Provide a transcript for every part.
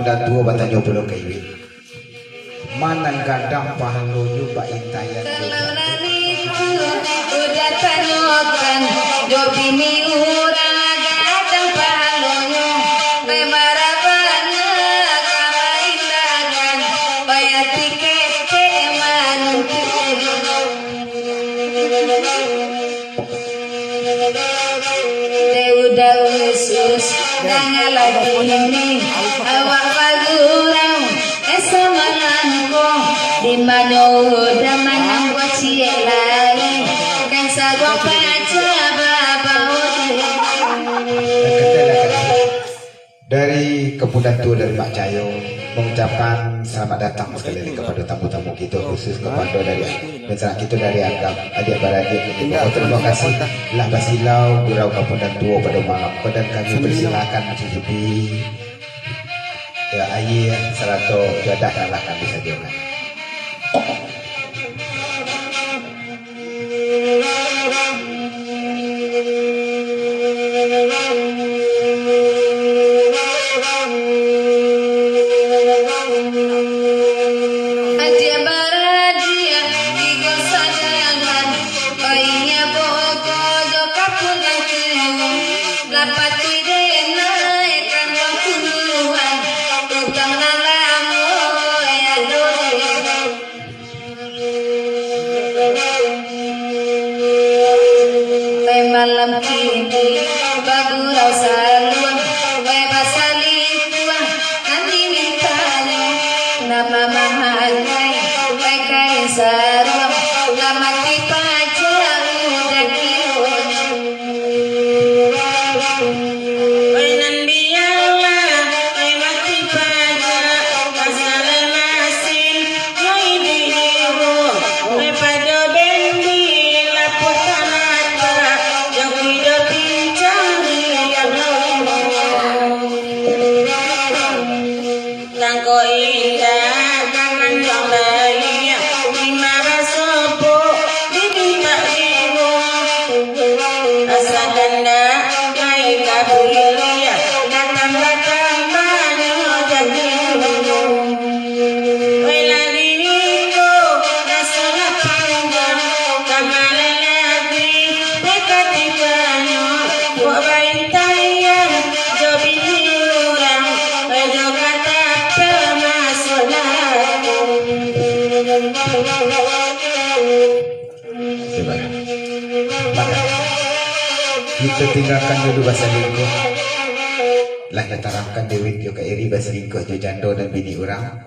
kapudan tua batanya belum kayu manan gadang pahalonyo pak intayan udah tanokan jobini urang gadang pahalonyo bemarabana kawaindakan bayar tiket udah usus jangan lagi ini awak bagurang esamalanku di mana udah menanggu cielai kan sagwa paca babau dari kepudan tua dari Pak Cayo mengucapkan selamat datang sekali lagi kepada tamu-tamu kita khusus kepada dari masyarakat kita dari agam adik-beradik terima kasih lah basilau gurau kepudan tua pada malam dan kami persilakan mencicipi ya air serato jadah lah kami sajakan. malam kini bagurau salun bebas salikuan nanti mintanya nama mahagai bagai sarung lama tipaja udah kirun wenan biala mati paja pasal nasin noi dihiru pada bendi lapor tanata jauh do pincang yang langko indah kangen yang lain dimana sopo diminta ibu asa danda baik kabulia datang-datang banyak jadi wela diriku rasa panjang kamala lagi dekat tibanyo buat baik tayan jobi hilang bejo kata kita tinggalkan dulu bahasa lingkuh lah kita terangkan Dewi juga iri bahasa lingkuh jo jando dan bini orang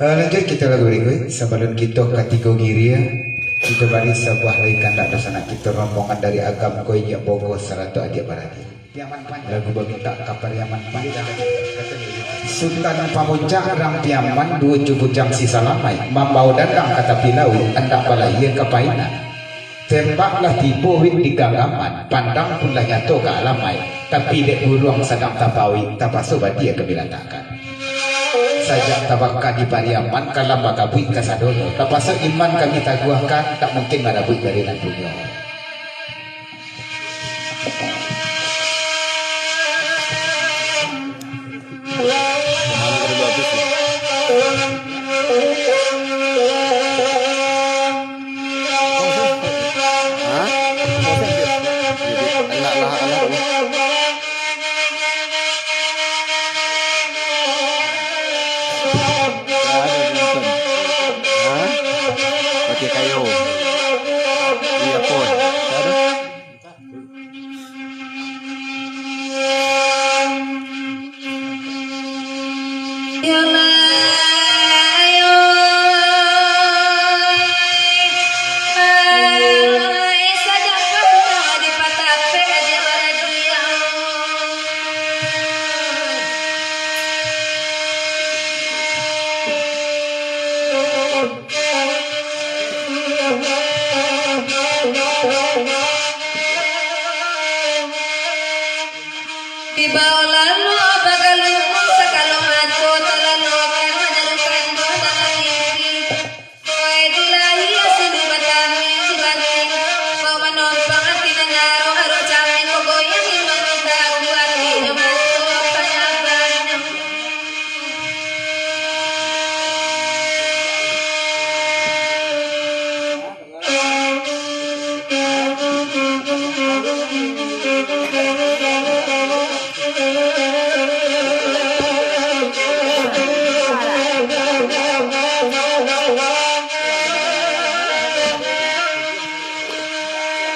lanjut kita lagu berikut sebelum kita ketiga giria kita beri sebuah laikan tak dosana kita rombongan dari agam koinya Bogor seratu adik baradi lagu meminta kapal Yaman panjang Sultan Pamuncak rang piaman dua cubu jam sisa lamai mambau dandang kata pilau andak balai kepaina tembaklah tipu wit di ganggaman pandang pun lah nyatu ke alamai tapi dek buruang sedang tapawi tapaso badia kebilantakan sajak tabakka di pariaman kalam bakabui kasadono tapaso iman kami taguahkan tak mungkin marabui dari nantunya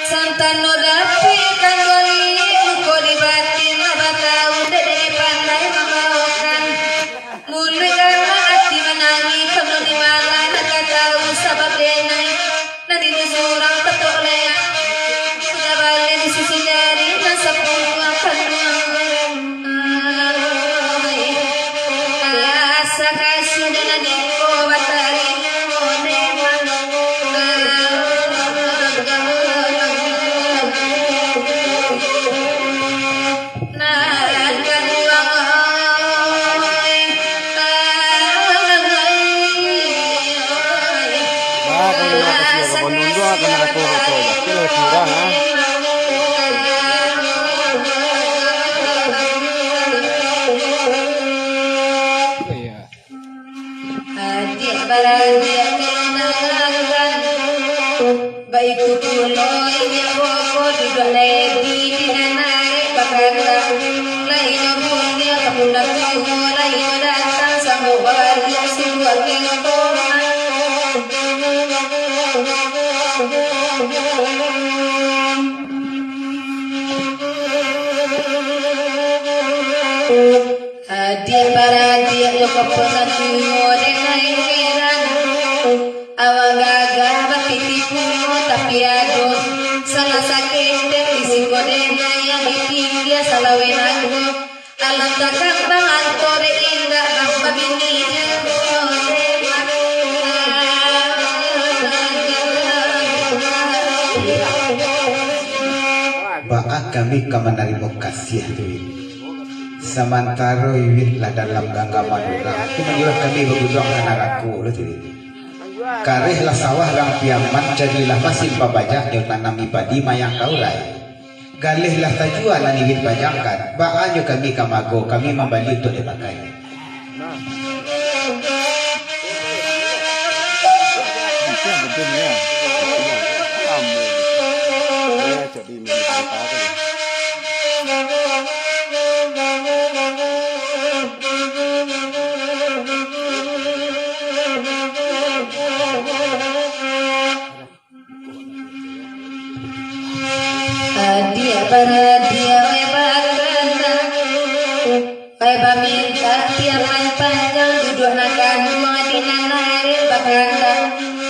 Santano dapi kanggoli muko di batin batau dari pandai mamaokan muli karena hati menangi penuh di malah nak tahu sabab denai nadi surang tetoleh sudah balik di sisi jari nasa pulang asa kasih dan adiko batari adik baradia kenangan baik kulo ini bobo duduk lagi di naik bakara lain punya kapunda tuh lain datang sama bagi sebuah kingko adik baradia yo kepesan tuh awagaga bakiti puno tapi aduh salah sakit isi kodenya yang ditinggi salawen aku alam takak bangan kore indah bangsa bininya Baak kami kamanarimo kasih tuh. Samantara iwit lah dalam genggaman orang. Itu menjual kami berbudak anakku loh tuh. Karehlah sawah lang piaman jadilah masin babajak nyo tanami padi mayang kaulay. Galihlah tajuan na niwit bajangkan. Baanyo kami kamago kami membali untuk dipakai. dia baradia weba minta tiapan panjang duduk nakan madina narik bakanda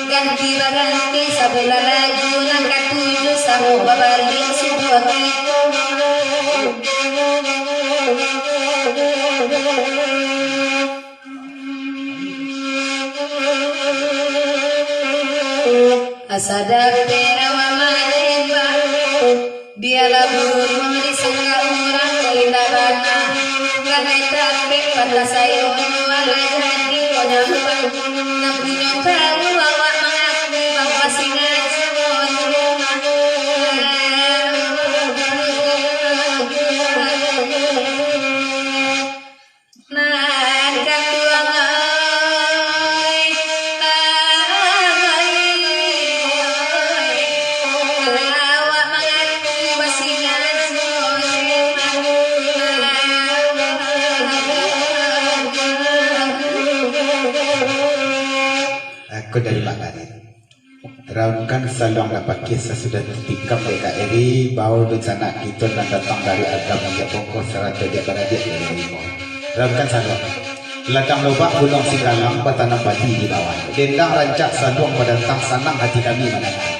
ganti baganti sabela laju nangka tuju samu babali sebuah kiko asadak terawa maleba dialah burung di sangka orang kelindaran karena tapi pada saya wala jadi kodampan nabunya tahu awak mengaku bahwa singaja Aku dari Makarin. Raunkan saluang dapat kisah sudah ditikam mereka eri bau bencana kita dan datang dari agama dia pokok serata dia baradia dari limo. Raunkan saluang. Ladang lobak gunung Singgalang bertanam padi di bawah. Dendang rancak saluang berdatang sanang hati kami menanam.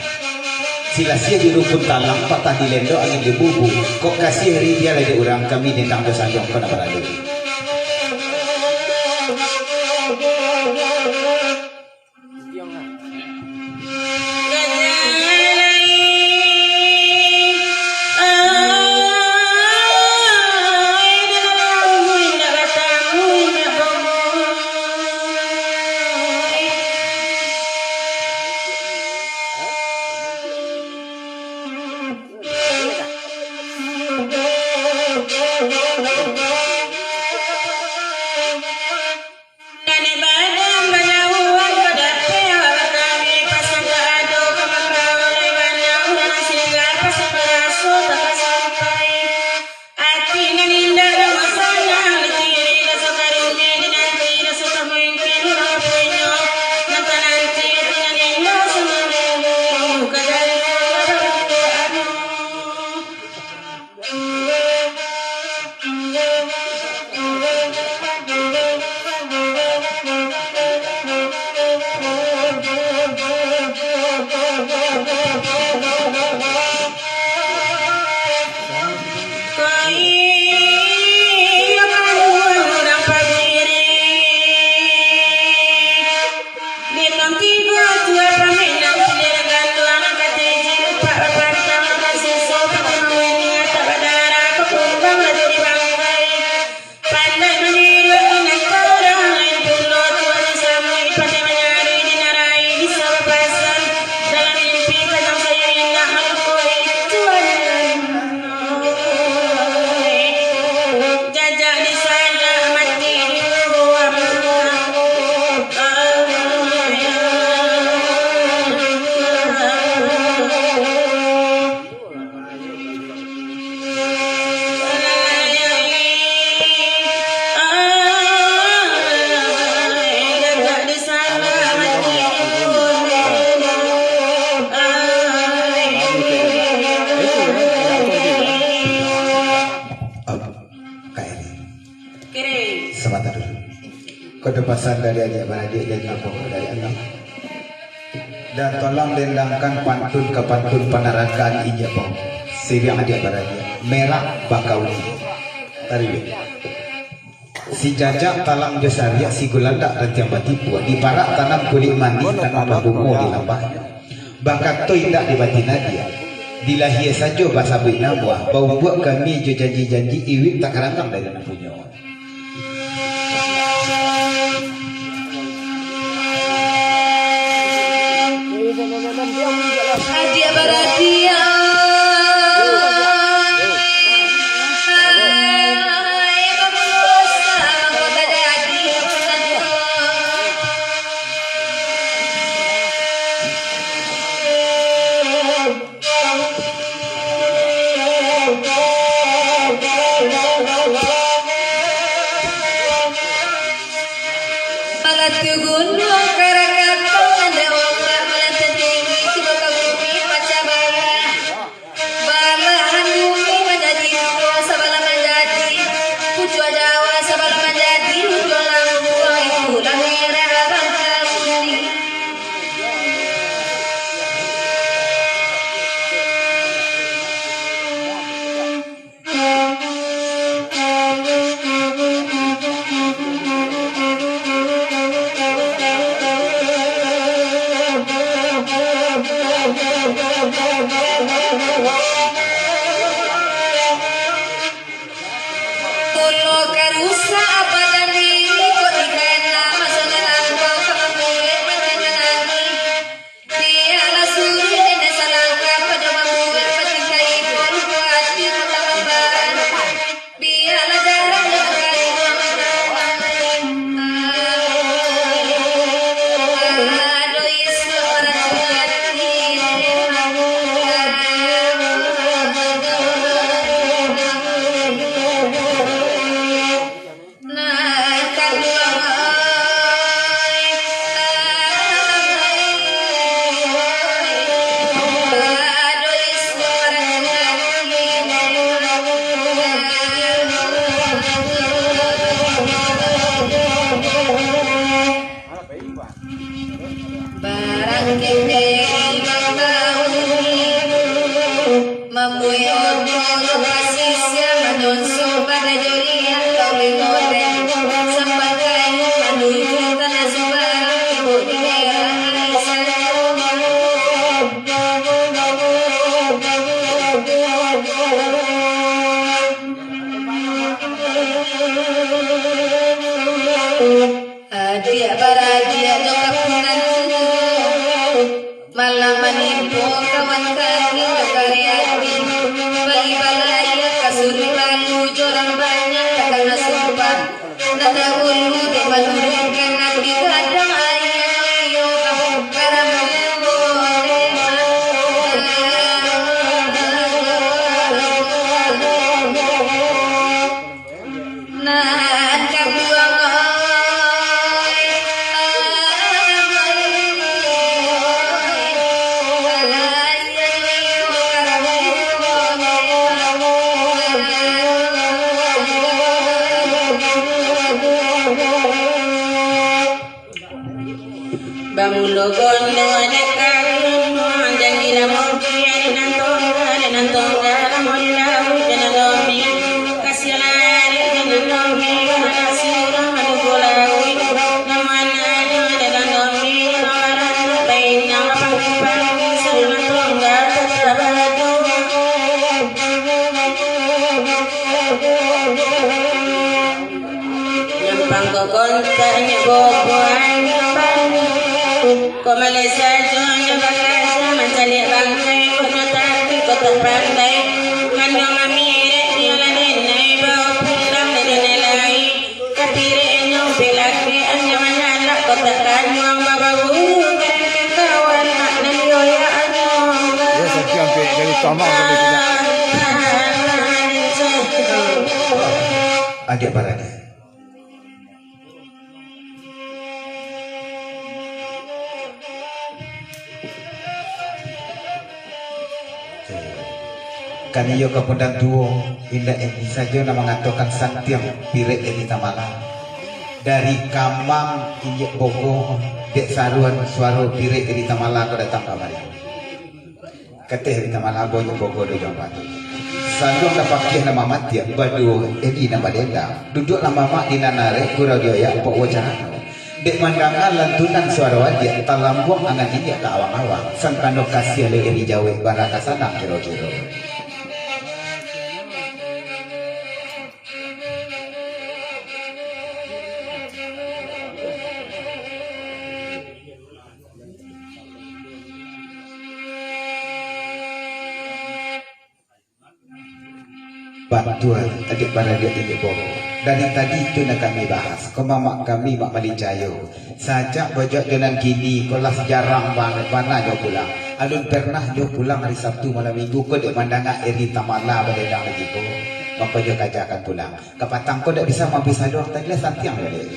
Silasia di rukun talang patah di lendo angin di bubu. Kok kasih hari dia lagi orang kami dendang do saluang kena beradu. kedepasan dari adik-beradik dan apa dari Allah. Dan tolong lendangkan pantun ke pantun penarakan ijab siri adik-beradik merah bakauli tari si jajak talang josaria si gulanda dan tiamba tipu di parak tanam kulit mani tanam bungo di lambahnya bakat to indak di batin dia dilahia saja bahasa bina buah bau buat kami jo janji-janji iwit tak karangam dari punya. Adia baradia adik beradik kaniyo kapundang duo indah edi saja nama ngatokan santiang pirek edi tamala dari Kamang Injek Boko dek saruan suara pirik di Tamala ko datang kamari kateh di Tamala bo Boko do jompat sandung dapat kia nama mati badu edi nama denda duduk nama mak di nanare kurau dia ya pok wacana dek mandangan lantunan suara wajah talambung angan injek ke awang-awang sang kano kasih le edi jawe baraka sanang kiro-kiro. Bantuan adik beradik ini bobo. Dari tadi itu nak kami bahas. Kemamak kami mak Malicayo. Sajak bojok jalan gini, kolas jarang banget mana jauh pulang. Alun pernah jauh pulang hari Sabtu malam Minggu. Kau dek mandanga eri tamala beredang lagi ko. Maka jauh kajakan pulang. Kapatang kau dek bisa mampir sador tadi lah santiang balik.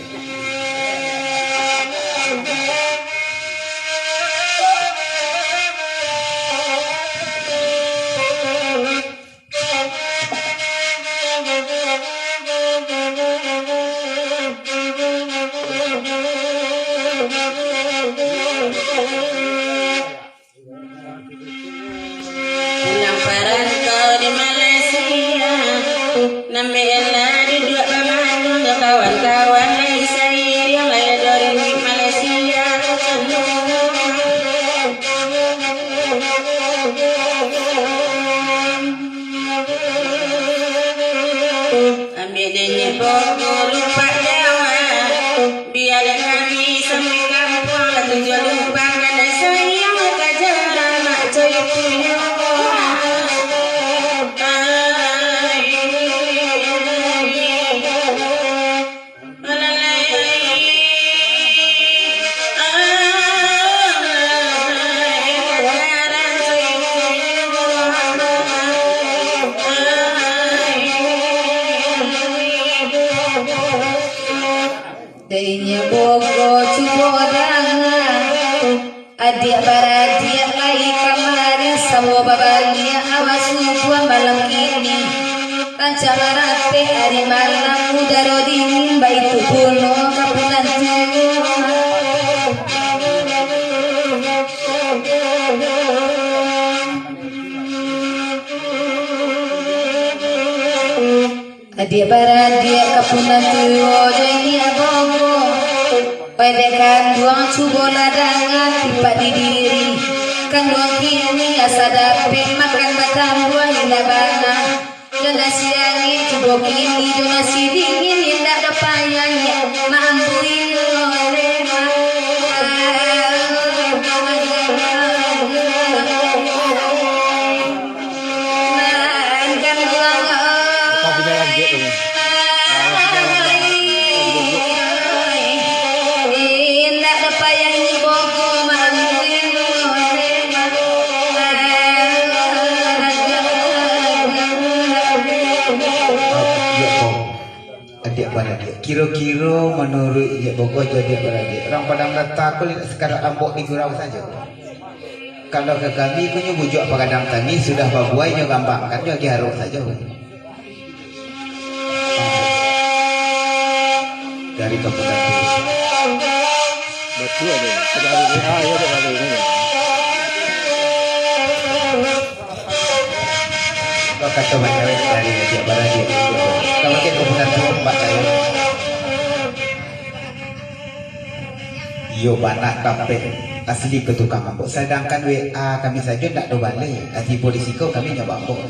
Darinya bogo cubodanga adik baradik lagi kamari sama babalia awas nubuan malam ini kaca marate hari malam udara dingin baik tubuhno kapunan adik baradik kapunan tuyo jadi abogo Pedekan duang cubo ladangan tiba di diri kan duang kini asa dapet makan batang buah indah bana jelas siangi cubo kini donasi dingin indah dapayanya mampuin oleh kira-kira menurut Ijek Bogor jadi beradik orang Padang Rata aku lihat sekarang ambok di gurau saja. Kalau ke kami punya bujuk Padang Tani sudah babuainya gampang kan dia harus saja dari Kabupaten betul ada kata macam dari Ijek beradik kalau kita Kabupaten Mbak saya yo banyak kape asli ke tukang ambok sedangkan WA kami saja tak ada balik hati polisi kau kami nyoba ambok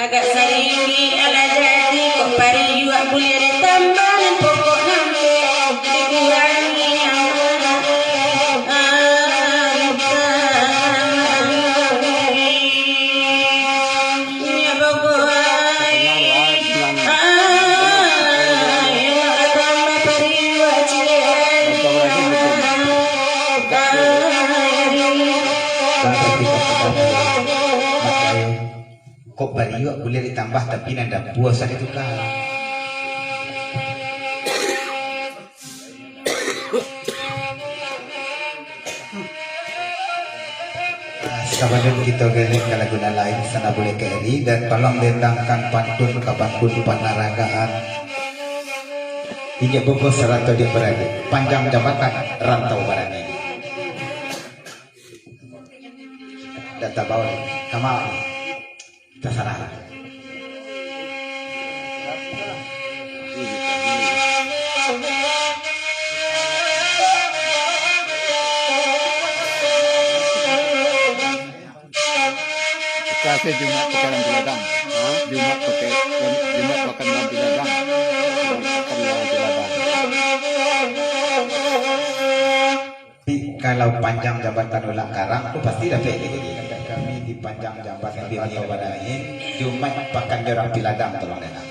agak saringi ala jadi kok pari juga boleh ditambah dan pokok nambe dikurangi kok bariu boleh ditambah tapi nanda puasa itu kan. Kapan kita geleng kalau guna lain sana boleh keri dan tolong dendangkan pantun kapantun panaragaan. Ini bungkus serantau dia berada panjang jabatan rantau barani. Data bawah kamal terserah. Kasih Jumat pakai dalam biladang. Jumat pakai dalam biladang. Kalau panjang jabatan ulang karang itu pasti dapat lagi kami di panjang jabatan di Jawa Barat ini Jumat pakan jorang biladang tolong dengar.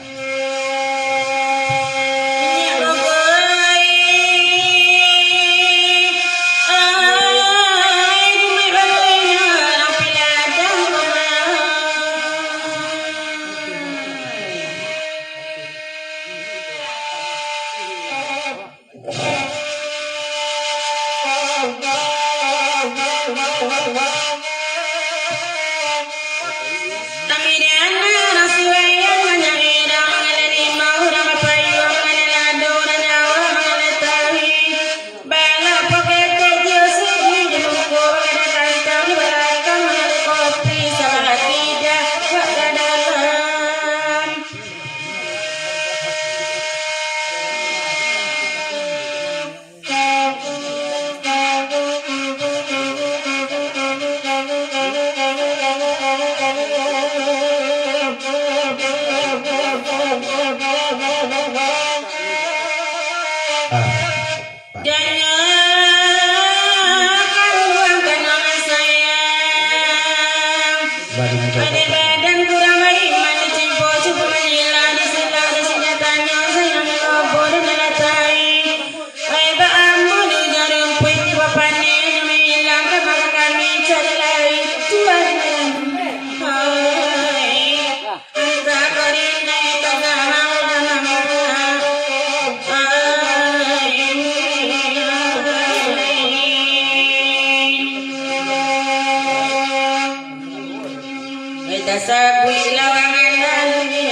Sabui lawangan lagi,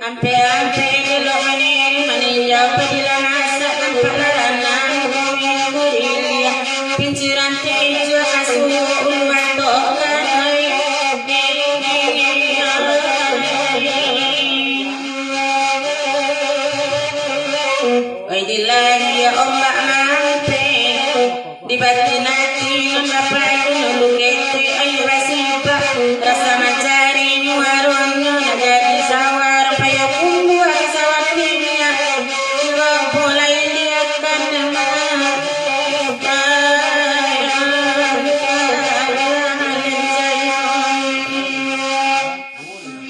ampe gelok meninjau pedilan asak tanpa larangan kuliah pinciran tejo kasuh uluan tokan oi dilahi ya ombak mampe di batin hati mendapat nuluketi ayu wasipa rasa mencari warungnya jadi sawar payah kumbuah sawatinya mulai lihatkan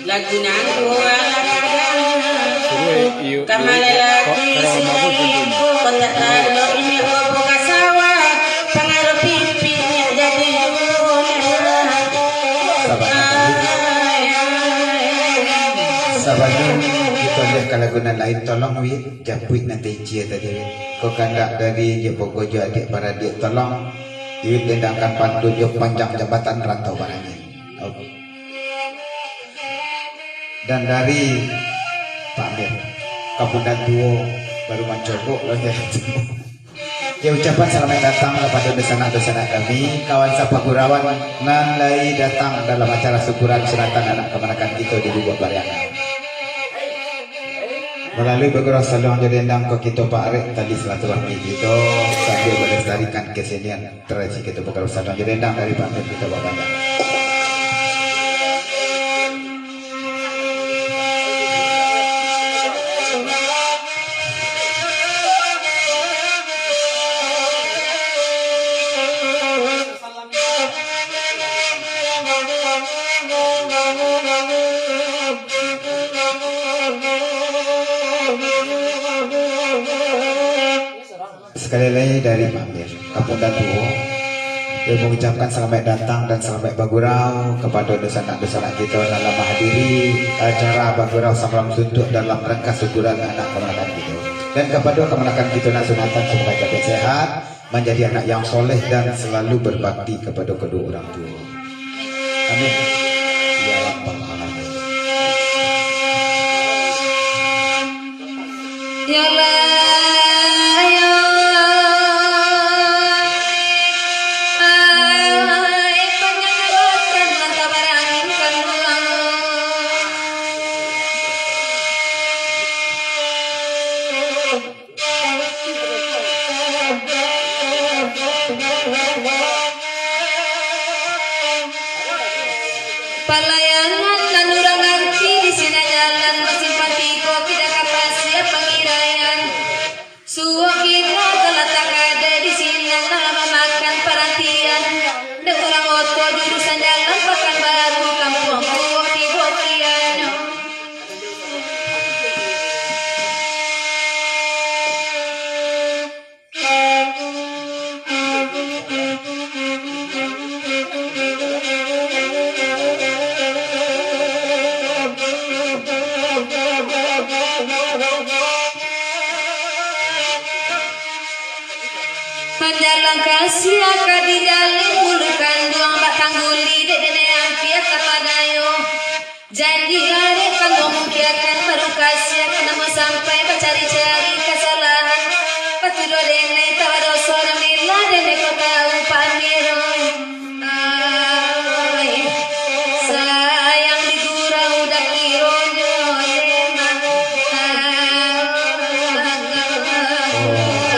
lagu nangku ala kadang kamala lagi siniku kotak talo ini buka sawah pengaruh pipinya jadi Sahabatnya kita lihat kalau guna lain tolong wi japuit nanti cia tadi kau kandak dari je bogojo adik para dia tolong dendangkan pantun je panjang jabatan rantau barangnya. Dan dari Pak Mir Kabupaten Duo baru mencogok loh ya. Ya ucapan selamat datang kepada desana-desana kami, kawan Sapa Gurawan nan lai datang dalam acara syukuran sunatan anak kemenakan kita di Bubak Bariangan. Melalui beberapa salon jadi endang ke kita Pak Arif tadi silaturahmi kita sambil melestarikan kesenian tradisi kita beberapa salon jadi endang dari Pak Arif kita Bapak. Sekali lagi dari Pamir Kampung Datuo, dia mengucapkan selamat datang dan selamat bagurau kepada dosa-dosa kita dalam menghadiri acara bagurau Samalam Suntuk dalam rangka syukuran anak kemenakan kita. Dan kepada kemenakan kita nak sunatan supaya dapat sehat, menjadi anak yang soleh dan selalu berbakti kepada kedua orang tua. Amin. Ya Rabbal Alamin. Ya Allah, ya ay, pangangalakan matabarangin kanuang. Palayanan nanurangan di sinayalan masimpatiko kita kapasya pangirayan. Suwa kita telah takada di sini dalam memakan perhatian. Dan orang oto jurusan jalan pakan baru kampung buah di Bokian. Panjalang kasih akan dijalin bulukan duang batang guli dedene ampiat kapadayo. Janji hari kan memungkiakan baru kasih akan mau sampai bercari-cari kesalahan. Patudo dene tawado suara mila dene kau tahu Pamiro. Ay, sayang di gurau udah kironyo emang.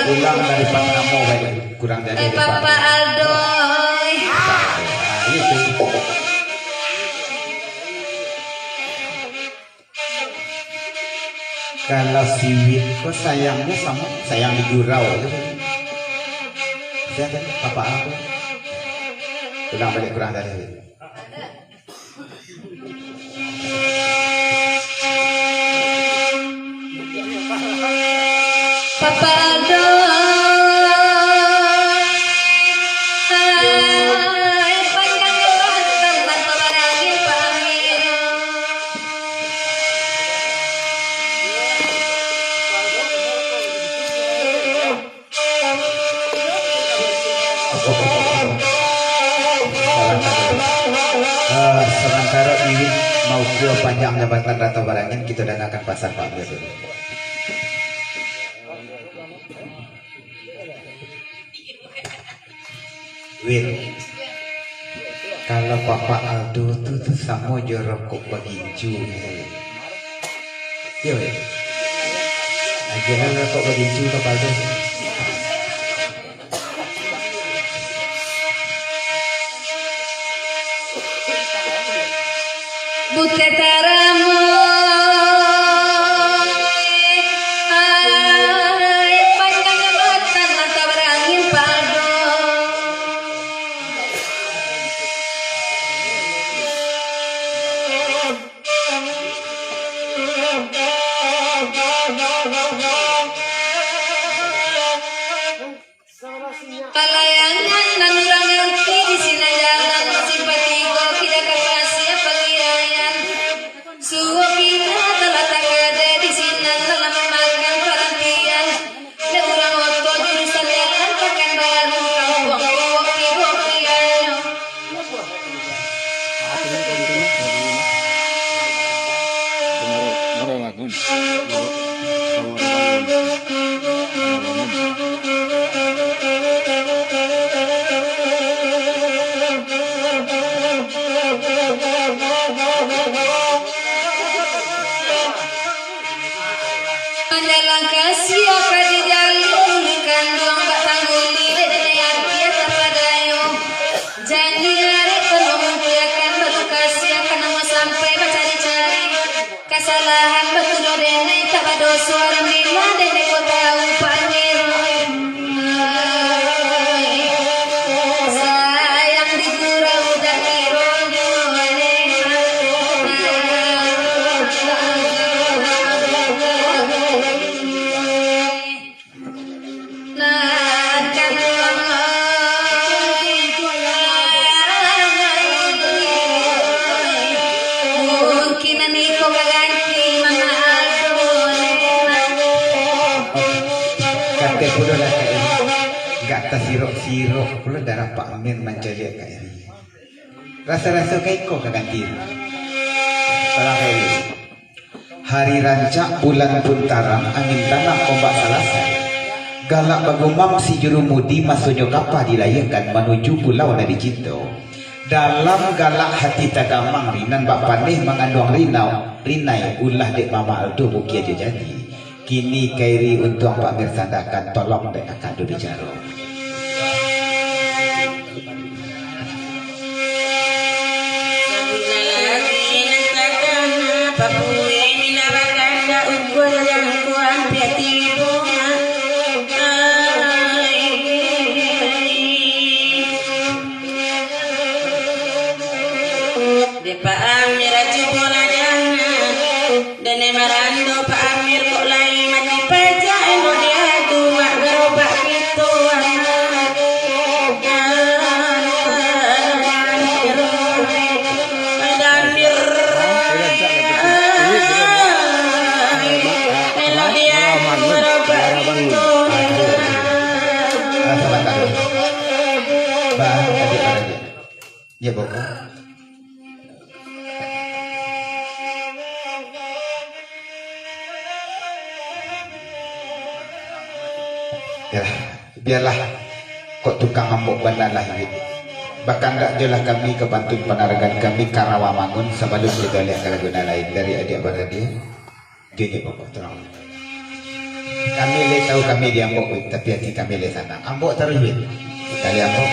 Ulang dari Panamo kurang dari Papa Aldo. itu. Kalau siwit kok sayangnya sama sayang di gurau ya. Saya Papa aku. Ulang balik kurang dari. Papa Aldo. Ay, pangangalakan matabarangin Pamiro. Sementara Iwin mau ke panjang jabatan Rata Barangin, kita dengarkan pasar Pak Amir dulu. Win, kalau Papa Aldo tuh sama jorok bagincu gitu. Iya, Win. Ajaran rokok bagincu Papa Aldo. Butetaramu. Ay, pangangalakan matabarangin Paldo. Palayangan nanurangan di sinayalan simpatiko kita kapasya pangirayan. Suwa kita telah takada di sini dalam memakan perhatian. Dan orang oto jurusan jalan pakan baru kampung buah di Bokian. Panjalang kasih akan dijalin bulukan duang batang guli dedene ampiat kapadayo. Janji hari kan memungkiakan baru kasih akan mau sampai bercari-cari kesalahan betul dene tabado suara mila dene kau tahu Pamiro. Sayang di gurau udah kironyo nah bodoh lah Kak Eri. Gak tak sirok-sirok pula darah Pak Amir mencari Kak Eri. Rasa-rasa kayak kau ganti. Salah Kak Eri. Hari rancak bulan pun tarang, angin tanah ombak salasai. Galak bagumam si jurumudi masuknya kapal dilayangkan menuju pulau dari Cinto. Dalam galak hati tagamang rinan bak panih mengandung rinai ulah dek mama aldo buki aja jadi. Kini Kairi untuk Pak Amir sandakan tolong dek akan do bicara. Pak Amir aja bola jangan dan marando Pak Amir kok lagi mati pajak eno dia tu mak gerobak gitu Ya Boko. Ya, biarlah kok tukang ambok bandar lah ini. Bahkan tak jelah kami kebantu penaragan kami Karawamangun sebelum kita lihat kalaguna lain dari adik beradik. Dia ni Boko tolong. Kami le tahu kami di ambok tapi hati kami le sana. Ambok taruh duit. Kali ambok.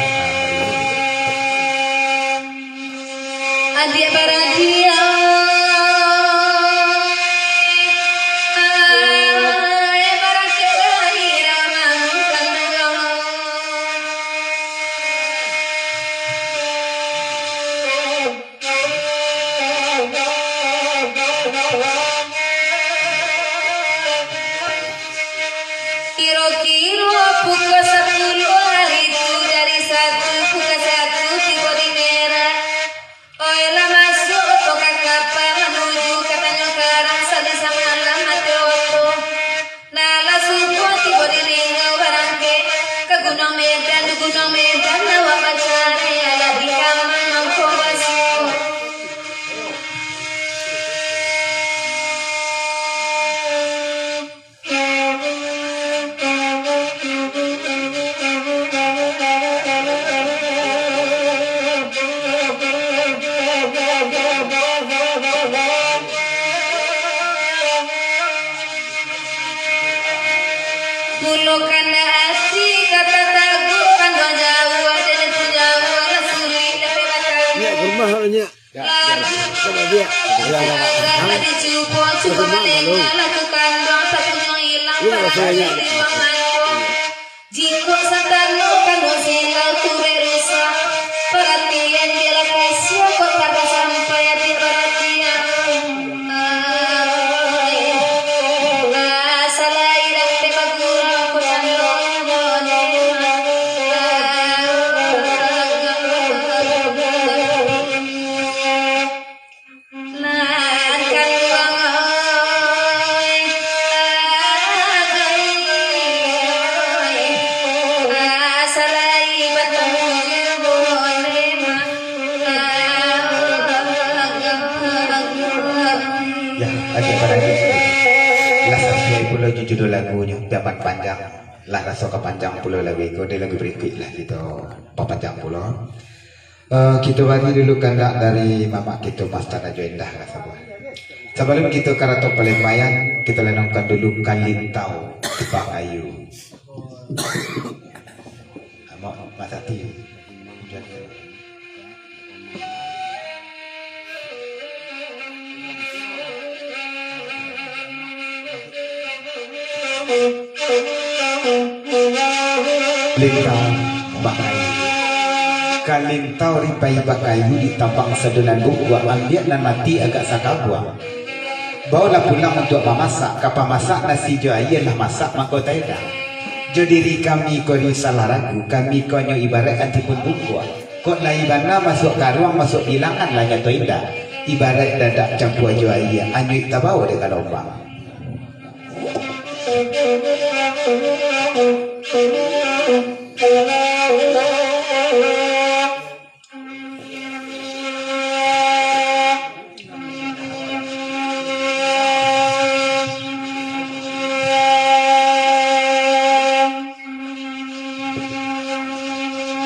Adik beradia kiro-kiro pukul 10 hari itu dari 1 pukul 1 tiba di merah. Oilah masuk ke kapal menuju katanya karang sadar samalam hati oto. Nala suku tiba di ringo barangke ke Gunung Medan nawa pacare ala di kamar mangko basiko. Pulau kanda asli kata tagu kando Jawa dan itu Jawa rasuli tapi bakal Ya, rumah orangnya. Sama dia. lalu dicubo cubo malenya lalu kando satunya hilang barangkali di mamaku jiko santano kando silau ture rusak perhatian dia lakesya kok pada sampai hati perhatian salah irang te bagura ko sando Ya, adik beradik. Lah sampai pulau judul lagunya dapat panjang. Lah rasa kepanjang pulau lagu itu dia lagu berikut lah gitu. Panjang pulau. Kita bagi dulu kandak dari mama kita Mas Tanah Indah lah sabar. Sebelum kita karatok Palembang, kita lenongkan dulu Kalintau Pak Ayu. Mas Ati. Lintau Bakayu. Kalintau ripai Bakayu ditampang sedonan gua ambil dan mati agak sakabua. Bawalah pulang untuk memasak. Kapa masak nasi jaya lah masak mahkota ida. Jodiri kami kori salah ragu. Kami konyo ibarat antipun bukua. Kok lah ibana masuk karuang masuk bilangan lah nyato ida. Ibarat dadak campur jaya. Anyu tak bawa dekat lubang.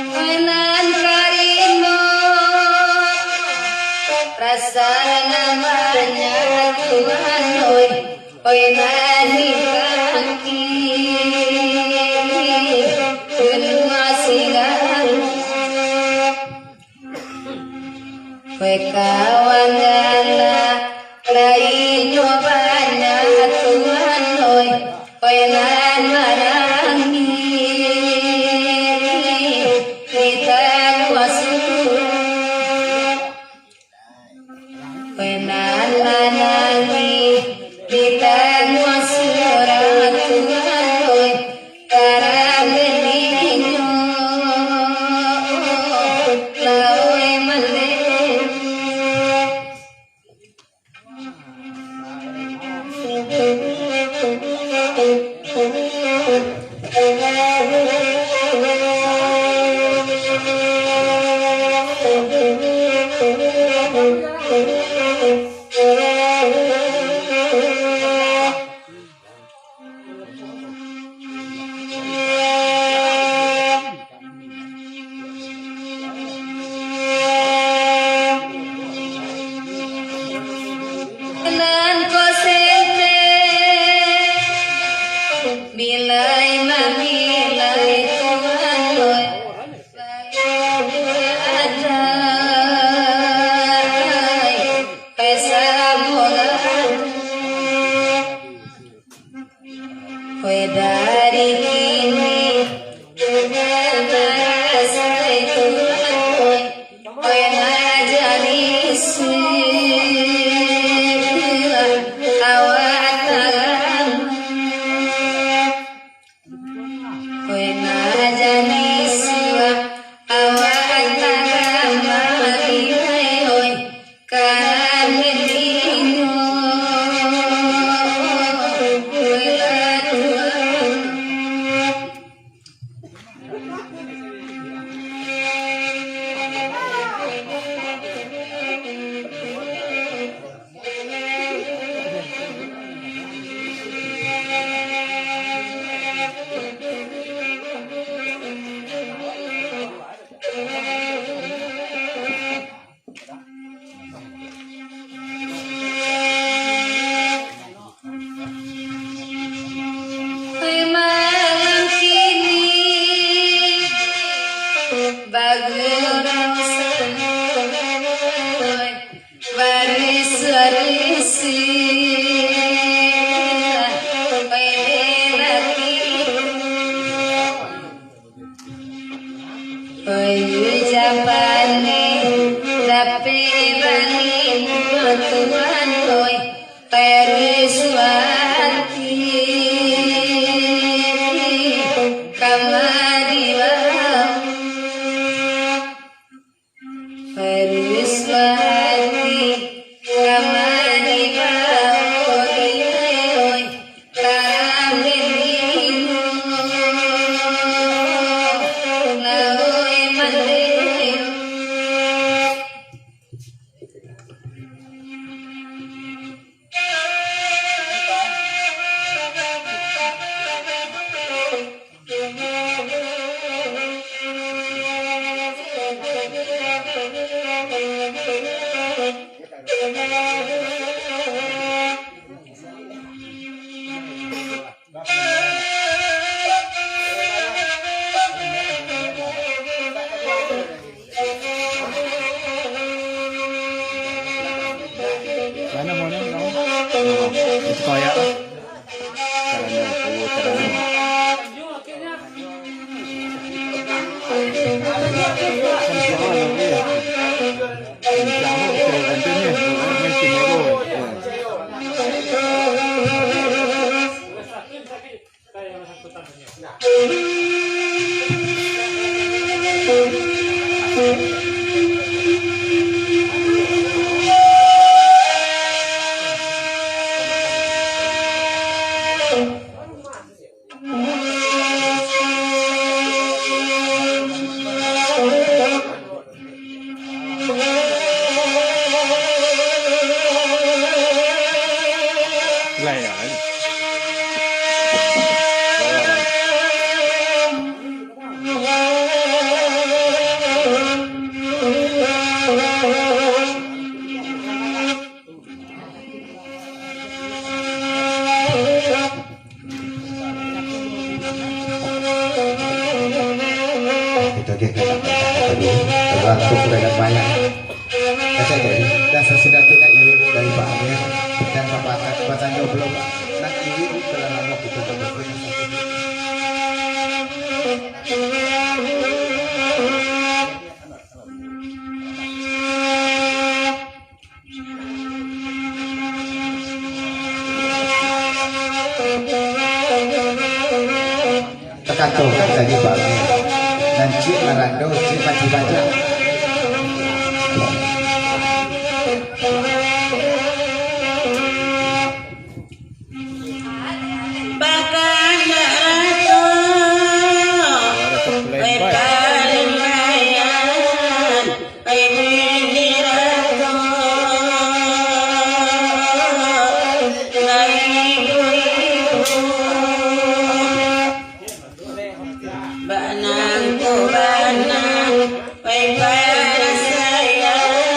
Kanan karino rasa namanya Tuhan oi nani kaki benua sigang oi kawan gala lain nyobanya Tuhan oi nan marangi kita kuasu penananangi kita kuasu Tuhan oi karameninyo lawe male nan ko sente bilai mamilai Tuhan oi adai pesa bola oi dari kini merasai Tuhan oi ngajari awak tagam oi ngajani siwa awak tagam oi kamelino oi latuan oi malam kini bagus baris-baris oi lagi oi japane tapi bani Tuhan oi periswati kamariwa periswati kamariwa oi karamelino lawe male Mana mau nih kamu? Itu kayak caranya, caranya. Lah ya. Itu dia kata terbantu kepada banyak. Kata jadi dan sesudah kita iwi dari Pak Amir dan Pak Sanjo belum nak iwi telah lama kita berbuat. Tekan tuh kan jadi Pak Amir dan Cik Marando Cik Pati Baca. Banang ku banang, bye bye saya.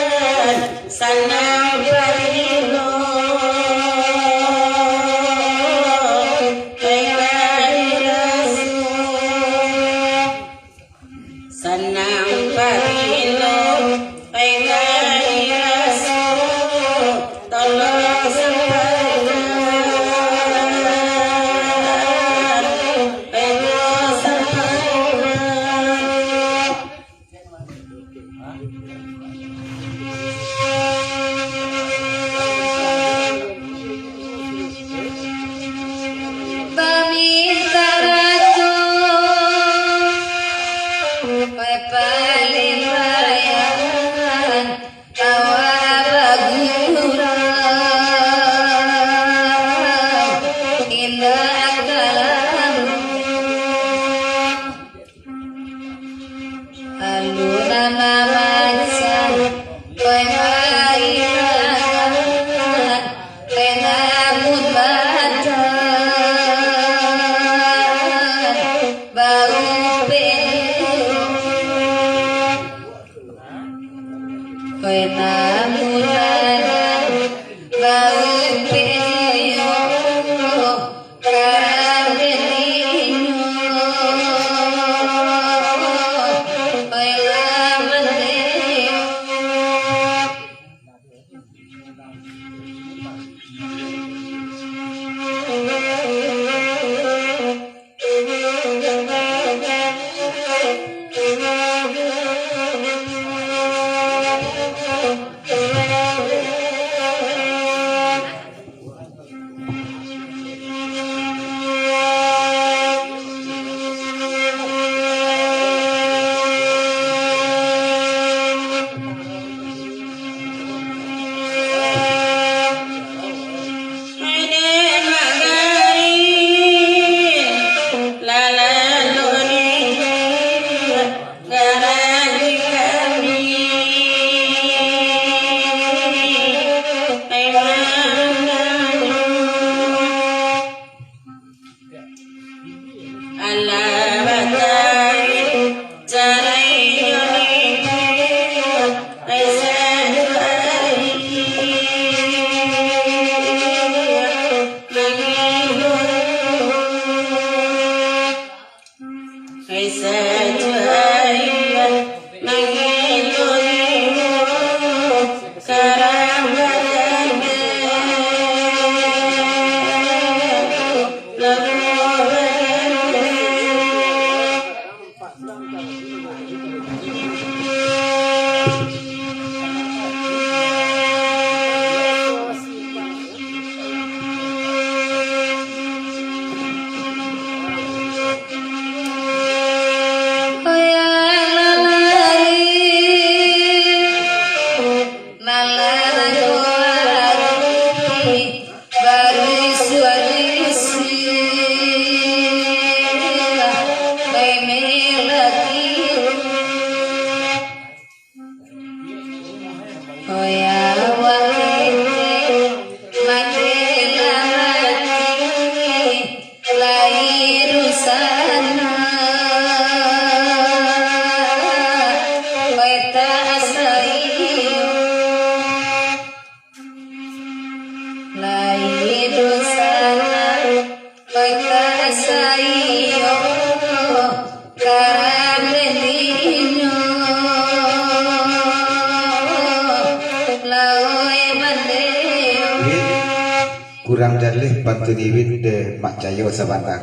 kurang jalih bantu diwit de mak cayo sabantang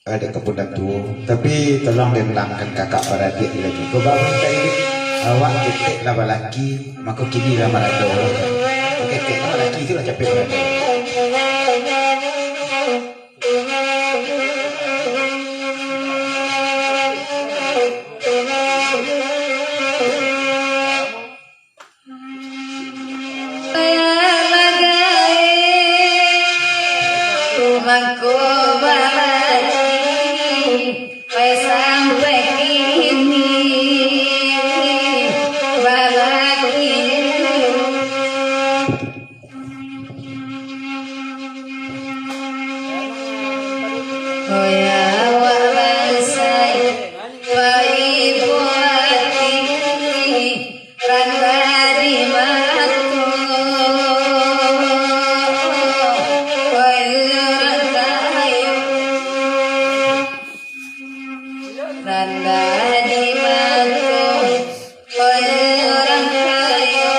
ada kepunan tu tapi tolong denangkan kakak beradik lagi kau bangun tadi awak ketek lama laki maka kini lama rado ketek lama laki itu lah capek rado Rumahku balai sampai kini balai oh ya walasai wa ibu hati randari matu Randa di mangkuk orang kayu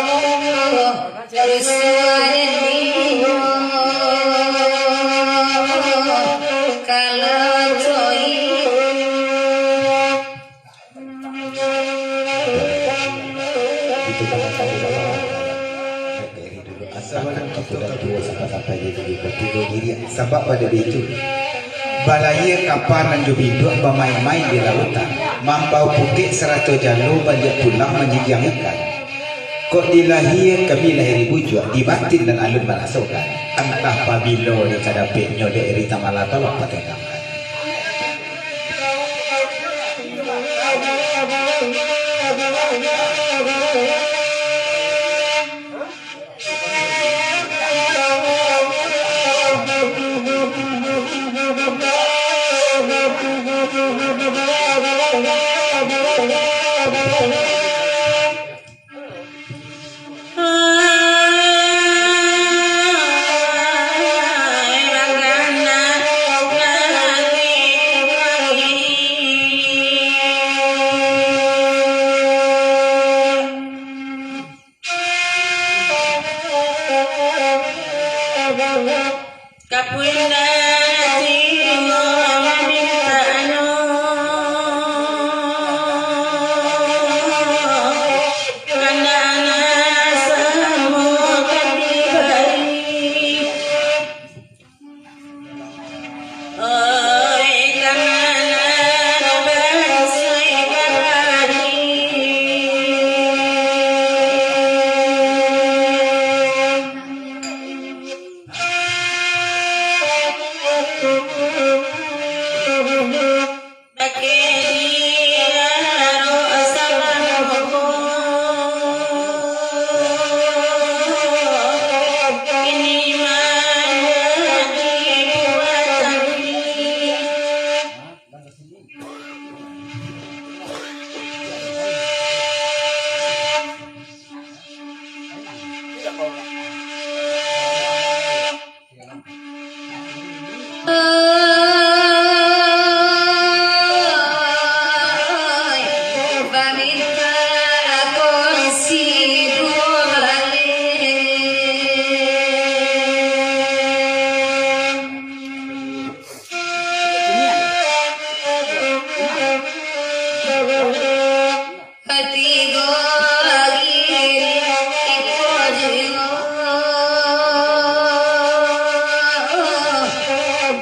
Risuan bingung kalau coy itu kalau tahu bahwa dari dulu asalkan kita dah dua sampai jadi bertiga diri sebab pada itu balaya kapal dan jubiduk bermain-main di lautan mambau pukit seratus jalu banyak pulang menjigiang ikan kok dilahir kami lahir bujuk dibatin dan alun merasukan entah pabilo di kadapiknya dari tamala tolong patengangkan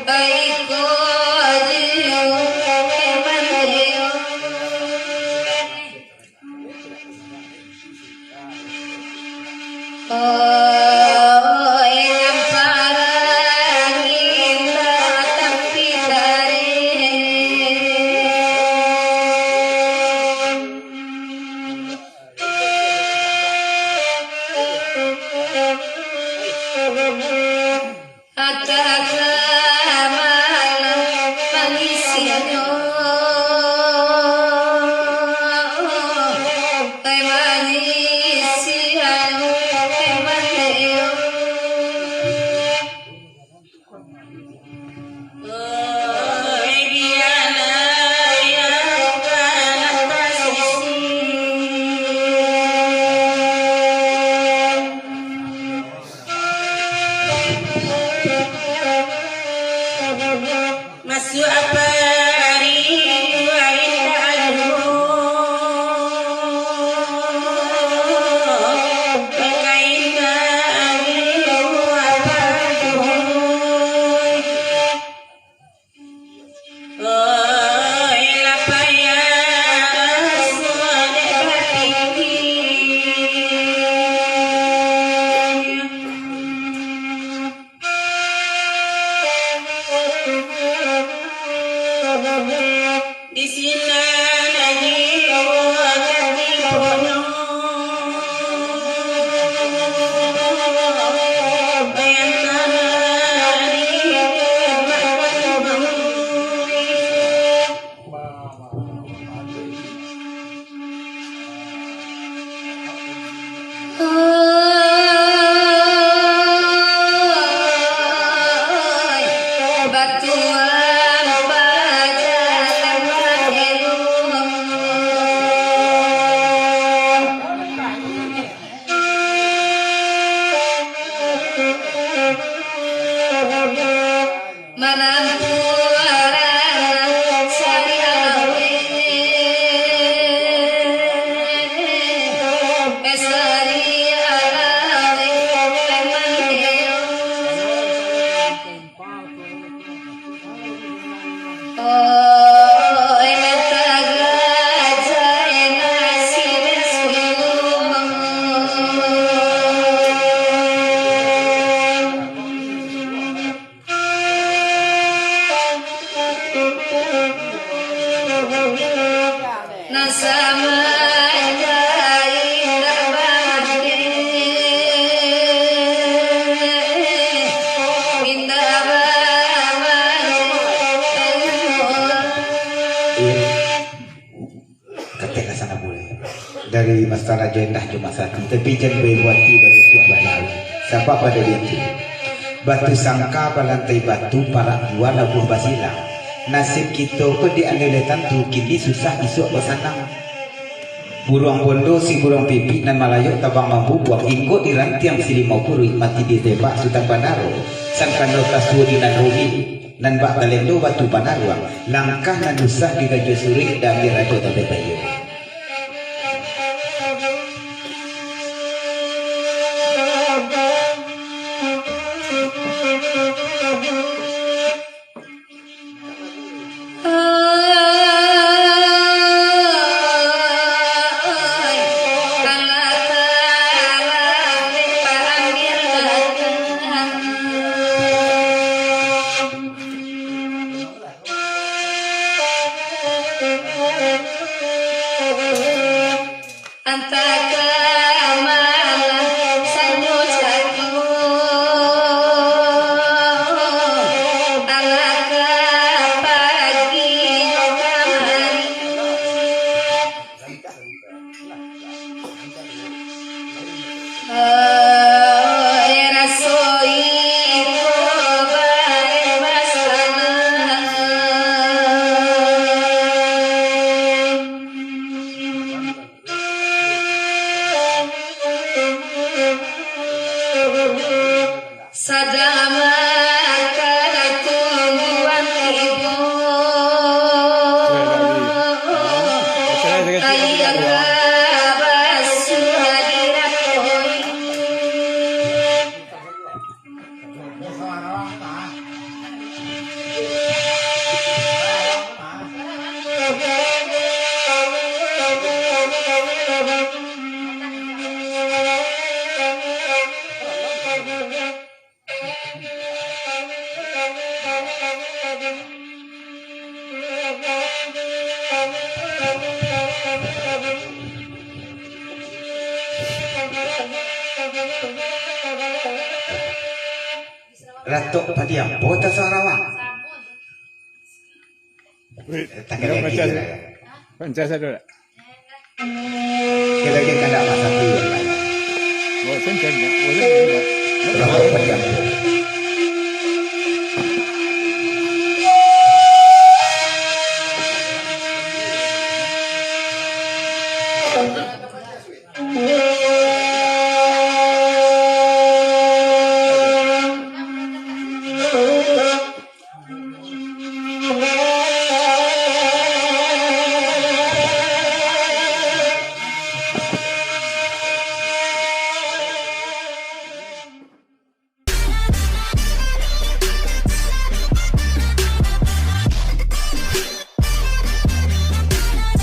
Bye. Basu apa hari wa indah di sini lagi kami penuh bayangkan batuan bajalan menantu arang sari alawe sari alawe lemandeo oh emetaga jaena siresku nasama indah bande indah Ketika sana boleh dari masalah jendah cuma satu tapi jangan berbuati baru tu balau siapa pada itu batu sangka balantai batu para dua labuh basilang nasib kita ke di andeletan tu kini susah isuk bersanang burung bondo si burung pipi dan malayuk tabang mampu buang ingkut di rantiang silimau purui mati ditembak sultan panaro sang kandau tasua di nanrumi nan bak talendo batu panaruang langkah nan usah di raja surik dan di raja tabe bayu antaka malam sanyo jatuh alaka pagi kamari rasoi kobai masana sadama kada tungguan ibu ayaga basu hadirakoi Ratok Padiam, Bota Sarawak. Tanggal yang Pancas kira. Pancas ada tak? Kira-kira kan tak masa tu. Oh, Pancas tak. Oh, Pancas tak. Ratok Padiam.